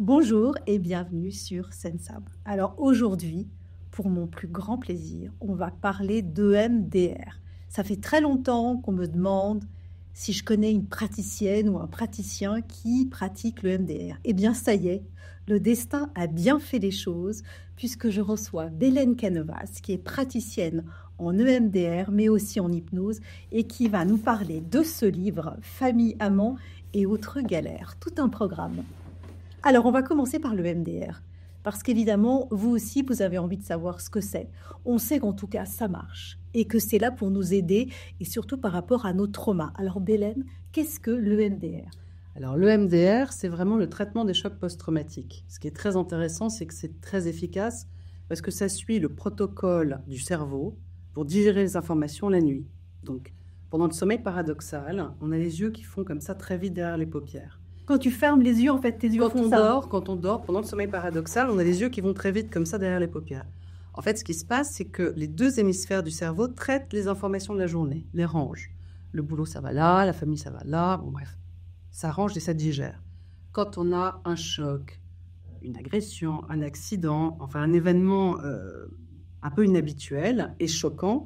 Bonjour et bienvenue sur Sensab. Alors aujourd'hui, pour mon plus grand plaisir, on va parler d'EMDR. Ça fait très longtemps qu'on me demande si je connais une praticienne ou un praticien qui pratique le MDR. Eh bien ça y est, le destin a bien fait les choses puisque je reçois Belén Canovas qui est praticienne en EMDR mais aussi en hypnose et qui va nous parler de ce livre Famille, amants et autres galères. Tout un programme. Alors, on va commencer par le MDR, parce qu'évidemment, vous aussi, vous avez envie de savoir ce que c'est. On sait qu'en tout cas, ça marche, et que c'est là pour nous aider, et surtout par rapport à nos traumas. Alors, Belén, qu'est-ce que le MDR ? Alors, le MDR, c'est vraiment le traitement des chocs post-traumatiques. Ce qui est très intéressant, c'est que c'est très efficace, parce que ça suit le protocole du cerveau pour digérer les informations la nuit. Donc, pendant le sommeil paradoxal, on a les yeux qui font comme ça très vite derrière les paupières. Quand tu fermes les yeux, en fait, tes yeux font ça. Quand on dort, pendant le sommeil paradoxal, on a les yeux qui vont très vite comme ça derrière les paupières. En fait, ce qui se passe, c'est que les deux hémisphères du cerveau traitent les informations de la journée, les rangent. Le boulot, ça va là, la famille, ça va là, bon bref. Ça range et ça digère. Quand on a un choc, une agression, un accident, enfin un événement un peu inhabituel et choquant,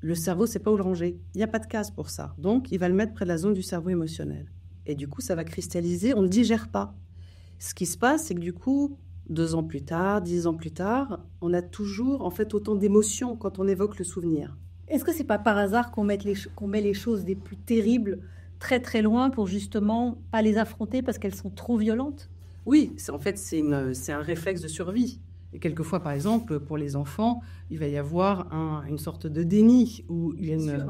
le cerveau ne sait pas où le ranger. Il n'y a pas de case pour ça. Donc, il va le mettre près de la zone du cerveau émotionnel. Et du coup, ça va cristalliser, on ne le digère pas. Ce qui se passe, c'est que du coup, 2 ans plus tard, 10 ans plus tard, on a toujours en fait autant d'émotions quand on évoque le souvenir. Est-ce que c'est pas par hasard qu'on met les choses les plus terribles très très loin pour justement pas les affronter parce qu'elles sont trop violentes ? Oui, c'est un réflexe de survie. Et quelquefois, par exemple, pour les enfants, il va y avoir une sorte de déni où il y a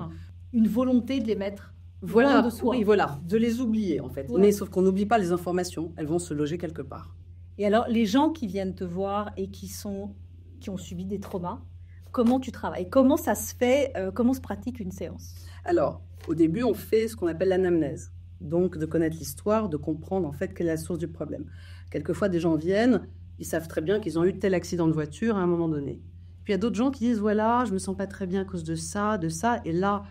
une volonté de les mettre. Voilà, de soi. Oui, voilà, de les oublier en fait. Ouais. Mais sauf qu'on n'oublie pas les informations, elles vont se loger quelque part. Et alors, les gens qui viennent te voir et qui ont subi des traumas, comment tu travailles ? Comment ça se fait ? Comment se pratique une séance ? Alors, au début, on fait ce qu'on appelle l'anamnèse. Donc, de connaître l'histoire, de comprendre en fait quelle est la source du problème. Quelquefois, des gens viennent, ils savent très bien qu'ils ont eu tel accident de voiture à un moment donné. Puis il y a d'autres gens qui disent, voilà, je me sens pas très bien à cause de ça, et là...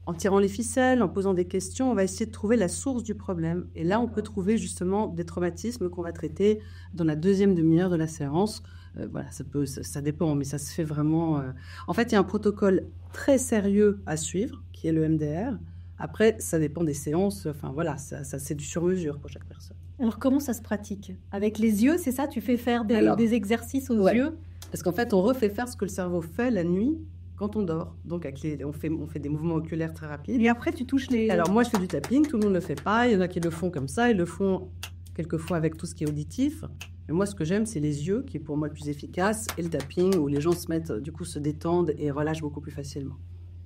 En tirant les ficelles, en posant des questions, on va essayer de trouver la source du problème. Et là, on peut trouver justement des traumatismes qu'on va traiter dans la deuxième demi-heure de la séance. Voilà, ça dépend, mais ça se fait vraiment... En fait, il y a un protocole très sérieux à suivre, qui est le MDR. Après, ça dépend des séances. Enfin, voilà, ça c'est du sur-mesure pour chaque personne. Alors, comment ça se pratique ? Avec les yeux, c'est ça ? Tu fais faire des exercices aux yeux ? Parce qu'en fait, on refait faire ce que le cerveau fait la nuit quand on dort. Donc, on fait des mouvements oculaires très rapides. Et après, tu touches les... Alors, moi, je fais du tapping. Tout le monde ne le fait pas. Il y en a qui le font comme ça. Ils le font quelquefois avec tout ce qui est auditif. Mais moi, ce que j'aime, c'est les yeux, qui est pour moi le plus efficace, et le tapping, où les gens se détendent et relâchent beaucoup plus facilement.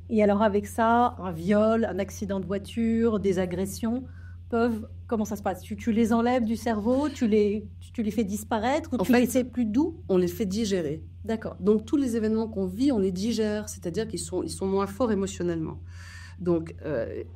Et alors, avec ça, un viol, un accident de voiture, des agressions comment ça se passe ? Tu les enlèves du cerveau, tu les fais disparaître, ou tu les fais plus doux ? On les fait digérer. D'accord. Donc, tous les événements qu'on vit, on les digère, c'est-à-dire qu'ils sont moins forts émotionnellement. Donc,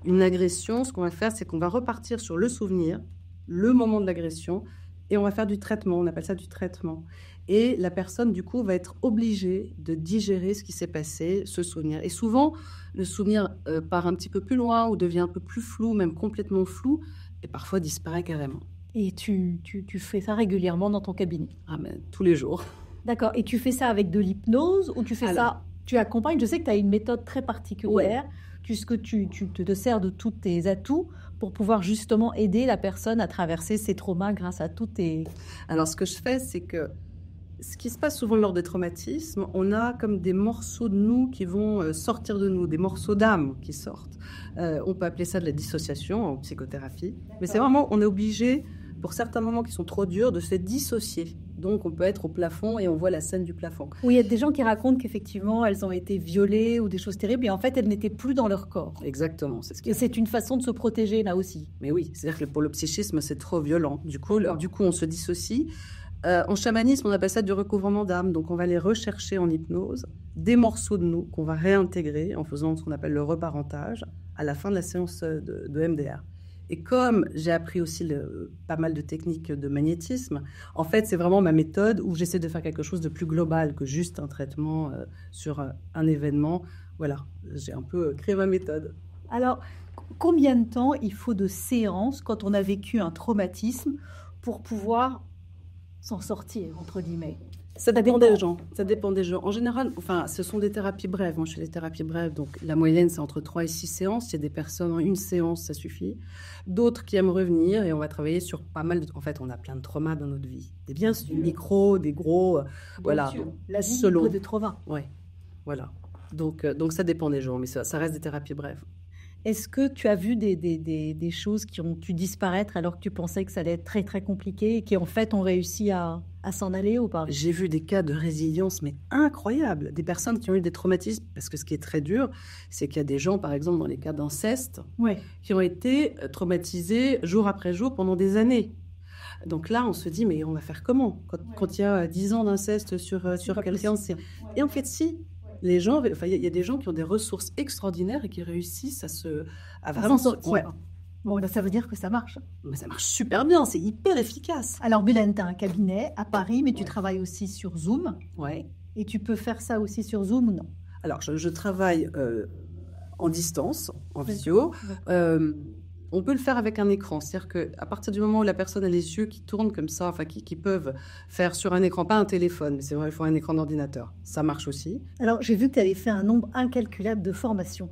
une agression, ce qu'on va faire, c'est qu'on va repartir sur le souvenir, le moment de l'agression, et on va faire du traitement, on appelle ça du traitement. Et la personne, du coup, va être obligée de digérer ce qui s'est passé, ce souvenir. Et souvent, le souvenir part un petit peu plus loin ou devient un peu plus flou, même complètement flou, et parfois disparaît carrément. Et tu fais ça régulièrement dans ton cabinet ? Ah ben, tous les jours. D'accord. Et tu fais ça avec de l'hypnose ou tu fais ça, tu accompagnes ? Je sais que tu as une méthode très particulière, puisque tu te sers de tous tes atouts pour pouvoir justement aider la personne à traverser ses traumas grâce à tous tes... Alors, ce que je fais, c'est que ce qui se passe souvent lors des traumatismes, on a comme des morceaux de nous qui vont sortir de nous, des morceaux d'âme qui sortent. On peut appeler ça de la dissociation en psychothérapie. D'accord. Mais c'est vraiment, on est obligé, pour certains moments qui sont trop durs, de se dissocier. Donc, on peut être au plafond et on voit la scène du plafond. Oui, il y a des gens qui racontent qu'effectivement, elles ont été violées ou des choses terribles et en fait, elles n'étaient plus dans leur corps. Exactement. Et c'est une façon de se protéger là aussi. Mais oui, c'est-à-dire que pour le psychisme, c'est trop violent. Du coup, on se dissocie. En chamanisme, on appelle ça du recouvrement d'âme. Donc, on va aller rechercher en hypnose des morceaux de nous qu'on va réintégrer en faisant ce qu'on appelle le reparentage à la fin de la séance de MDR. Et comme j'ai appris aussi pas mal de techniques de magnétisme, en fait, c'est vraiment ma méthode où j'essaie de faire quelque chose de plus global que juste un traitement sur un événement. Voilà, j'ai un peu créé ma méthode. Alors, combien de temps il faut de séances quand on a vécu un traumatisme pour pouvoir s'en sortir, entre guillemets? Ça dépend des gens. Ça dépend des gens. En général, enfin, ce sont des thérapies brèves. Moi, je fais des thérapies brèves. Donc, la moyenne, c'est entre 3 et 6 séances. Il y a des personnes, en une séance, ça suffit. D'autres qui aiment revenir et on va travailler sur pas mal de... En fait, on a plein de traumas dans notre vie. Des bien des micros, des gros... voilà. La vie Selon. de trauma. Oui, voilà. Donc, ça dépend des gens. Mais ça reste des thérapies brèves. Est-ce que tu as vu des choses qui ont pu disparaître alors que tu pensais que ça allait être très, très compliqué et qui, en fait, ont réussi à s'en aller ou pas? J'ai vu des cas de résilience, mais incroyables. Des personnes qui ont eu des traumatismes. Parce que ce qui est très dur, c'est qu'il y a des gens, par exemple, dans les cas d'inceste, qui ont été traumatisés jour après jour pendant des années. Donc là, on se dit, mais on va faire comment quand il y a 10 ans d'inceste sur quelqu'un? Et en fait, si. Les gens, enfin, il y a des gens qui ont des ressources extraordinaires et qui réussissent à vraiment sortir. Ouais. Bon, là, ça veut dire que ça marche. Mais ça marche super bien, c'est hyper efficace. Alors, Bélène, tu as un cabinet à Paris, mais tu travailles aussi sur Zoom. Ouais. Et tu peux faire ça aussi sur Zoom ou non? Alors, je travaille en distance, en visio. On peut le faire avec un écran. C'est-à-dire qu'à partir du moment où la personne a les yeux qui tournent comme ça, enfin qui peuvent faire sur un écran, pas un téléphone, mais c'est vrai, il faut un écran d'ordinateur. Ça marche aussi. Alors, j'ai vu que tu avais fait un nombre incalculable de formations.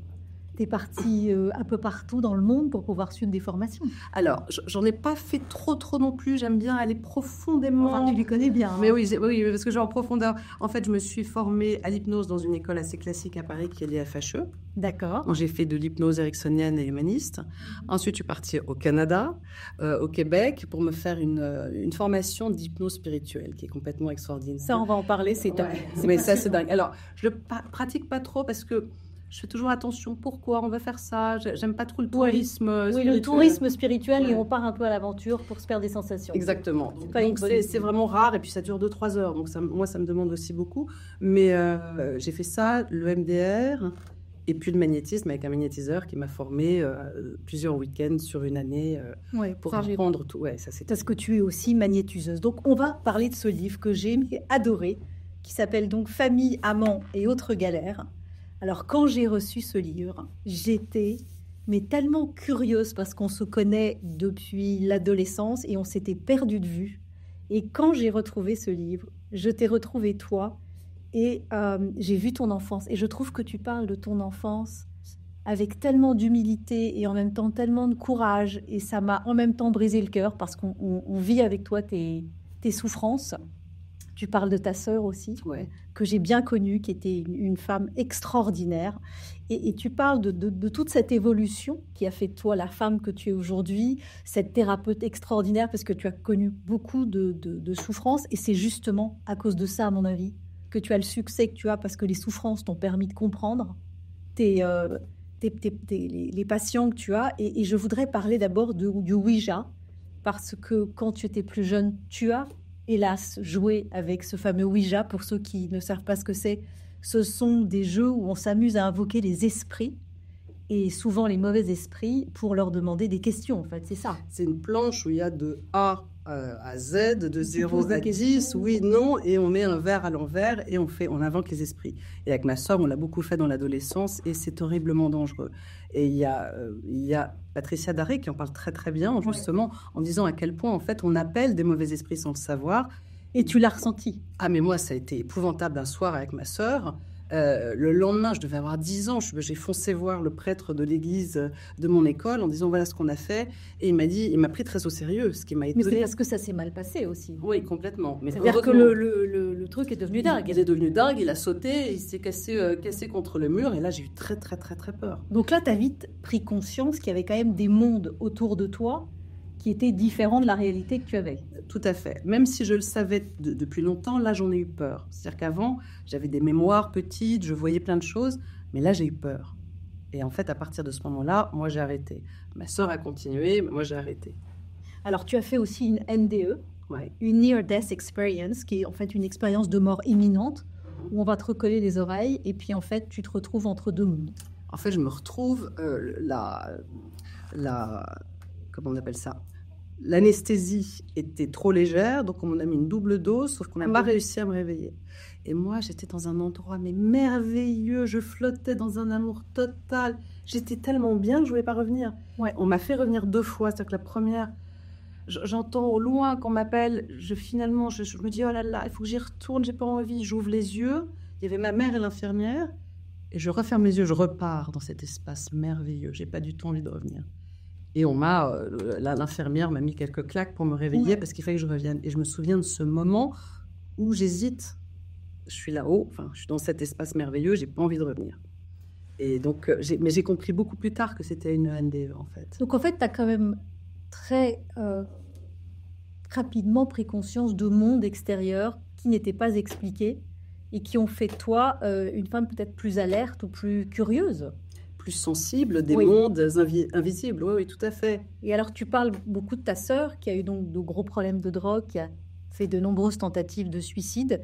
Tu es partie un peu partout dans le monde pour pouvoir suivre des formations. Alors, j'en ai pas fait trop non plus. J'aime bien aller profondément. Enfin, tu les connais bien. Hein. Mais oui, parce que j'ai en profondeur. En fait, je me suis formée à l'hypnose dans une école assez classique à Paris qui est l'IFHE. D'accord. Donc, j'ai fait de l'hypnose ericksonienne et humaniste. Ensuite, je suis partie au Canada, au Québec, pour me faire une formation d'hypnose spirituelle qui est complètement extraordinaire. Ça, on va en parler, c'est dingue. Mais ça, c'est dingue. Alors, je le pratique pas trop parce que je fais toujours attention. Pourquoi on va faire ça? J'aime pas trop le tourisme spirituel. Oui, le tourisme spirituel, et on part un peu à l'aventure pour se faire des sensations. Exactement. Donc c'est vraiment rare et puis ça dure 2-3 heures. Donc moi, ça me demande aussi beaucoup. Mais j'ai fait ça, le MDR et puis le magnétisme avec un magnétiseur qui m'a formé plusieurs week-ends sur une année pour apprendre tout. Ouais, ça, c'est parce que tu es aussi magnétiseuse. Donc on va parler de ce livre que j'ai adoré, qui s'appelle donc Famille, amants et autres galères. Alors, quand j'ai reçu ce livre, j'étais tellement curieuse parce qu'on se connaît depuis l'adolescence et on s'était perdu de vue. Et quand j'ai retrouvé ce livre, je t'ai retrouvé toi et j'ai vu ton enfance. Et je trouve que tu parles de ton enfance avec tellement d'humilité et en même temps tellement de courage. Et ça m'a en même temps brisé le cœur parce qu'on vit avec toi tes souffrances. Tu parles de ta sœur aussi, que j'ai bien connue, qui était une femme extraordinaire. Et tu parles de toute cette évolution qui a fait de toi la femme que tu es aujourd'hui, cette thérapeute extraordinaire, parce que tu as connu beaucoup de souffrances. Et c'est justement à cause de ça, à mon avis, que tu as le succès que tu as, parce que les souffrances t'ont permis de comprendre les patients que tu as. Et je voudrais parler d'abord du Ouija, parce que quand tu étais plus jeune, tu as hélas, jouer avec ce fameux Ouija. Pour ceux qui ne savent pas ce que c'est, ce sont des jeux où on s'amuse à invoquer les esprits, et souvent les mauvais esprits, pour leur demander des questions, en fait, c'est ça. C'est une planche où il y a de A à Z, de 0 à 10, oui, non, et on met un verre à l'envers et on invoque les esprits. Et avec ma soeur, on l'a beaucoup fait dans l'adolescence et c'est horriblement dangereux. Et il y a Patricia Daré qui en parle très très bien, justement, en disant à quel point, en fait, on appelle des mauvais esprits sans le savoir. Et tu l'as ressenti? Ah, mais moi, ça a été épouvantable un soir avec ma sœur. Le lendemain, je devais avoir 10 ans, j'ai foncé voir le prêtre de l'église de mon école en disant voilà ce qu'on a fait. Et il m'a pris très au sérieux, ce qui m'a étonné. Mais c'est parce que ça s'est mal passé aussi. Oui, complètement. C'est-à-dire que le truc est devenu dingue. Il est devenu dingue, il a sauté, il s'est cassé contre le mur. Et là, j'ai eu très, très, très, très peur. Donc là, tu as vite pris conscience qu'il y avait quand même des mondes autour de toi qui étaient différents de la réalité que tu avais. Tout à fait. Même si je le savais depuis longtemps, là, j'en ai eu peur. C'est-à-dire qu'avant, j'avais des mémoires petites, je voyais plein de choses, mais là, j'ai eu peur. Et en fait, à partir de ce moment-là, moi, j'ai arrêté. Ma sœur a continué, mais moi, j'ai arrêté. Alors, tu as fait aussi une NDE, une Near Death Experience, qui est en fait une expérience de mort imminente, où on va te recoller les oreilles, et puis en fait, tu te retrouves entre deux mondes. En fait, je me retrouve comment on appelle ça? L'anesthésie était trop légère, donc on m'en a mis une double dose, sauf qu'on n'a pas réussi à me réveiller. Et moi, j'étais dans un endroit mais merveilleux, je flottais dans un amour total. J'étais tellement bien que je ne voulais pas revenir. On m'a fait revenir 2 fois, c'est-à-dire que la première, J'entends au loin qu'on m'appelle. Finalement, je me dis, oh là là, il faut que j'y retourne, j'ai pas envie. J'ouvre les yeux. Il y avait ma mère et l'infirmière. Et je referme les yeux, je repars dans cet espace merveilleux. J'ai pas du tout envie de revenir. Et l'infirmière m'a mis quelques claques pour me réveiller parce qu'il fallait que je revienne. Et je me souviens de ce moment où j'hésite. Je suis là-haut, je suis dans cet espace merveilleux, j'ai pas envie de revenir. Et donc, mais j'ai compris beaucoup plus tard que c'était une ENDE, en fait. Donc, en fait, tu as quand même très rapidement pris conscience de mondes extérieurs qui n'étaient pas expliqués et qui ont fait de toi une femme peut-être plus alerte ou plus curieuse. Plus sensible des mondes invisibles, oui, tout à fait. Et alors, tu parles beaucoup de ta sœur qui a eu donc de gros problèmes de drogue, qui a fait de nombreuses tentatives de suicide.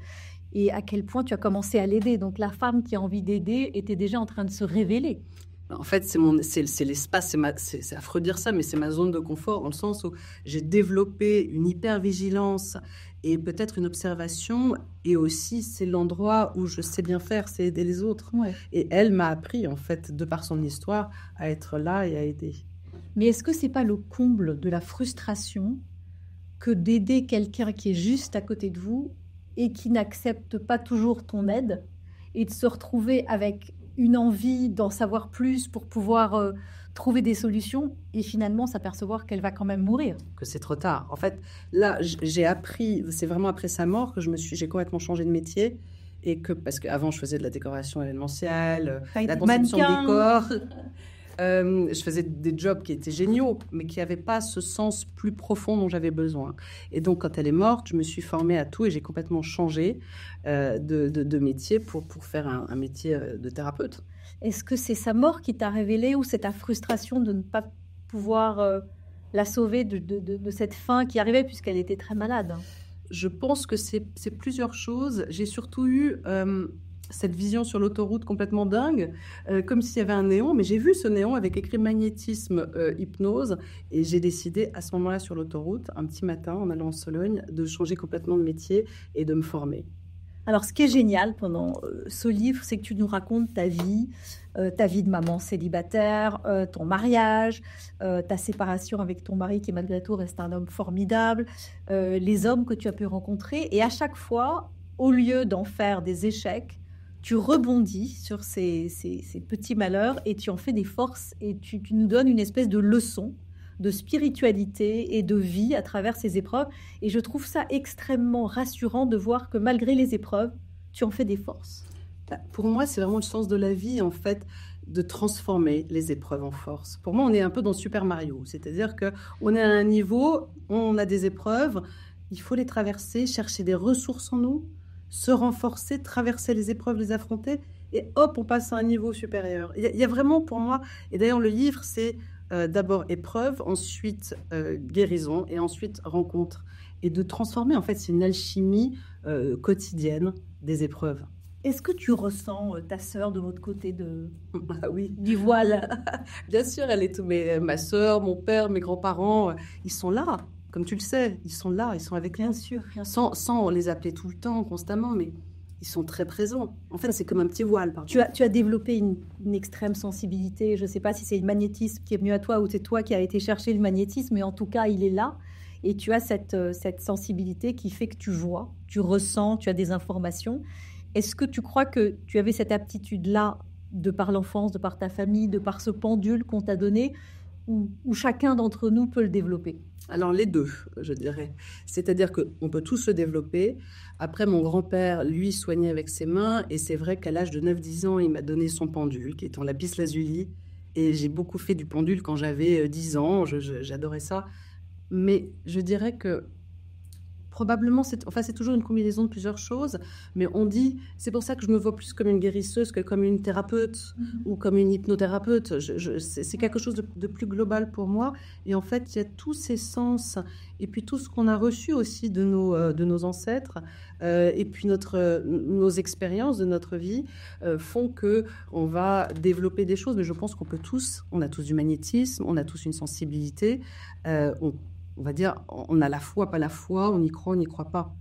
Et à quel point tu as commencé à l'aider. Donc la femme qui a envie d'aider était déjà en train de se révéler. En fait, c'est l'espace, c'est affreux de dire ça, mais c'est ma zone de confort, dans le sens où j'ai développé une hypervigilance et peut-être une observation, et aussi c'est l'endroit où je sais bien faire, c'est aider les autres. Ouais. Et elle m'a appris, en fait, de par son histoire, à être là et à aider. Mais est-ce que c'est pas le comble de la frustration que d'aider quelqu'un qui est juste à côté de vous et qui n'accepte pas toujours ton aide, et de se retrouver avec une envie d'en savoir plus pour pouvoir trouver des solutions, et finalement s'apercevoir qu'elle va quand même mourir. Que c'est trop tard. En fait, là, j'ai appris, c'est vraiment après sa mort que j'ai complètement changé de métier, parce qu'avant, je faisais de la décoration événementielle, la conception de décors. Je faisais des jobs qui étaient géniaux, mais qui n'avaient pas ce sens plus profond dont j'avais besoin. Et donc, quand elle est morte, je me suis formée à tout et j'ai complètement changé de métier pour faire un métier de thérapeute. Est-ce que c'est sa mort qui t'a révélé, ou c'est ta frustration de ne pas pouvoir la sauver de cette fin qui arrivait puisqu'elle était très malade? Je pense que c'est plusieurs choses. J'ai surtout eu... cette vision sur l'autoroute complètement dingue, comme s'il y avait un néon, mais j'ai vu ce néon avec écrit magnétisme hypnose, et j'ai décidé à ce moment-là sur l'autoroute, un petit matin en allant en Sologne, de changer complètement de métier et de me former. Alors, ce qui est génial pendant ce livre, c'est que tu nous racontes ta vie de maman célibataire, ton mariage, ta séparation avec ton mari qui malgré tout reste un homme formidable, les hommes que tu as pu rencontrer, et à chaque fois, au lieu d'en faire des échecs, tu rebondis sur ces petits malheurs et tu en fais des forces, et tu nous donnes une espèce de leçon de spiritualité et de vie à travers ces épreuves. Et je trouve ça extrêmement rassurant de voir que malgré les épreuves, tu en fais des forces. Pour moi, c'est vraiment le sens de la vie, en fait, de transformer les épreuves en force. Pour moi, on est un peu dans Super Mario, c'est-à-dire qu'on est à un niveau, on a des épreuves, il faut les traverser, chercher des ressources en nous, se renforcer, traverser les épreuves, les affronter, et hop, on passe à un niveau supérieur. Il y a vraiment pour moi, et d'ailleurs le livre, c'est d'abord épreuve, ensuite guérison, et ensuite rencontre. Et de transformer, en fait, c'est une alchimie quotidienne des épreuves. Est-ce que tu ressens ta sœur de l'autre côté Ah oui. du voile? Bien sûr, elle est ma sœur, mon père, mes grands-parents, ils sont là. Comme tu le sais, ils sont là, ils sont avec Bien nous. sûr. Sans les appeler tout le temps, constamment, mais ils sont très présents. En fait, c'est comme un petit voile. Tu as développé une extrême sensibilité. Je ne sais pas si c'est le magnétisme qui est venu à toi ou c'est toi qui as été chercher le magnétisme, mais en tout cas, il est là. Et tu as cette sensibilité qui fait que tu vois, tu ressens, tu as des informations. Est-ce que tu crois que tu avais cette aptitude-là de par l'enfance, de par ta famille, de par ce pendule qu'on t'a donné, ou chacun d'entre nous peut le développer? Alors les deux, je dirais. C'est-à-dire qu'on peut tous le développer. Après, mon grand-père, lui, soignait avec ses mains. Et c'est vrai qu'à l'âge de 9-10 ans, il m'a donné son pendule, qui est en lapis-lazuli. Et j'ai beaucoup fait du pendule quand j'avais 10 ans. J'adorais ça. Mais je dirais que probablement, c'est toujours une combinaison de plusieurs choses, mais on dit, c'est pour ça que je me vois plus comme une guérisseuse que comme une thérapeute ou comme une hypnothérapeute. C'est quelque chose de plus global pour moi. Et en fait, il y a tous ces sens et puis tout ce qu'on a reçu aussi de nos ancêtres et puis nos expériences de notre vie font qu'on va développer des choses. Mais je pense on a tous du magnétisme, on a tous une sensibilité, on va dire, on a la foi, pas la foi, on y croit, on n'y croit pas.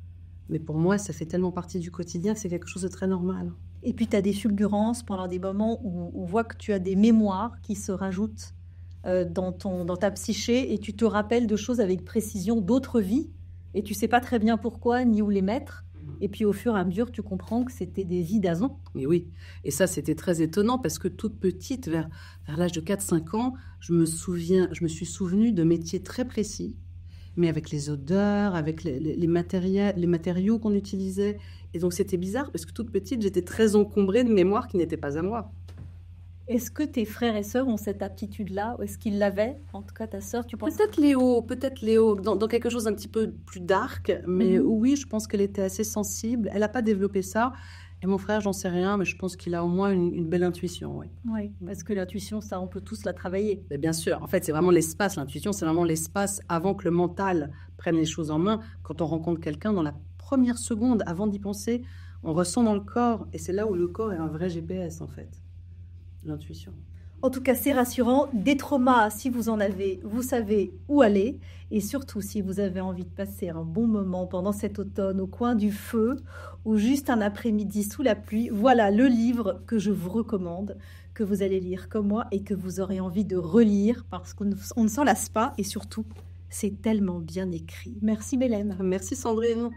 Mais pour moi, ça fait tellement partie du quotidien que c'est quelque chose de très normal. Et puis, tu as des fulgurances pendant des moments où on voit que tu as des mémoires qui se rajoutent dans ta psyché et tu te rappelles de choses avec précision d'autres vies et tu sais pas très bien pourquoi ni où les mettre. Et puis au fur et à mesure, tu comprends que c'était des vies d'avant. Mais oui, et ça c'était très étonnant parce que toute petite, vers l'âge de 4-5 ans, je me suis souvenue de métiers très précis, mais avec les odeurs, avec les matériaux qu'on utilisait. Et donc c'était bizarre parce que toute petite, j'étais très encombrée de mémoires qui n'étaient pas à moi. Est-ce que tes frères et sœurs ont cette aptitude-là? Ou est-ce qu'ils l'avaient? En tout cas, ta sœur, tu penses? Peut-être Léo, dans quelque chose d'un petit peu plus dark, mais oui, je pense qu'elle était assez sensible. Elle n'a pas développé ça. Et mon frère, j'en sais rien, mais je pense qu'il a au moins une belle intuition, oui. Oui, parce que l'intuition, ça, on peut tous la travailler. Mais bien sûr, en fait, c'est vraiment l'espace. L'intuition, c'est vraiment l'espace avant que le mental prenne les choses en main. Quand on rencontre quelqu'un, dans la première seconde, avant d'y penser, on ressent dans le corps. Et c'est là où le corps est un vrai GPS, en fait. L'intuition. En tout cas, c'est rassurant. Des traumas, si vous en avez, vous savez où aller. Et surtout, si vous avez envie de passer un bon moment pendant cet automne au coin du feu ou juste un après-midi sous la pluie, voilà le livre que je vous recommande, que vous allez lire comme moi et que vous aurez envie de relire parce qu'on ne s'en lasse pas. Et surtout, c'est tellement bien écrit. Merci Mélène. Merci Sandrine.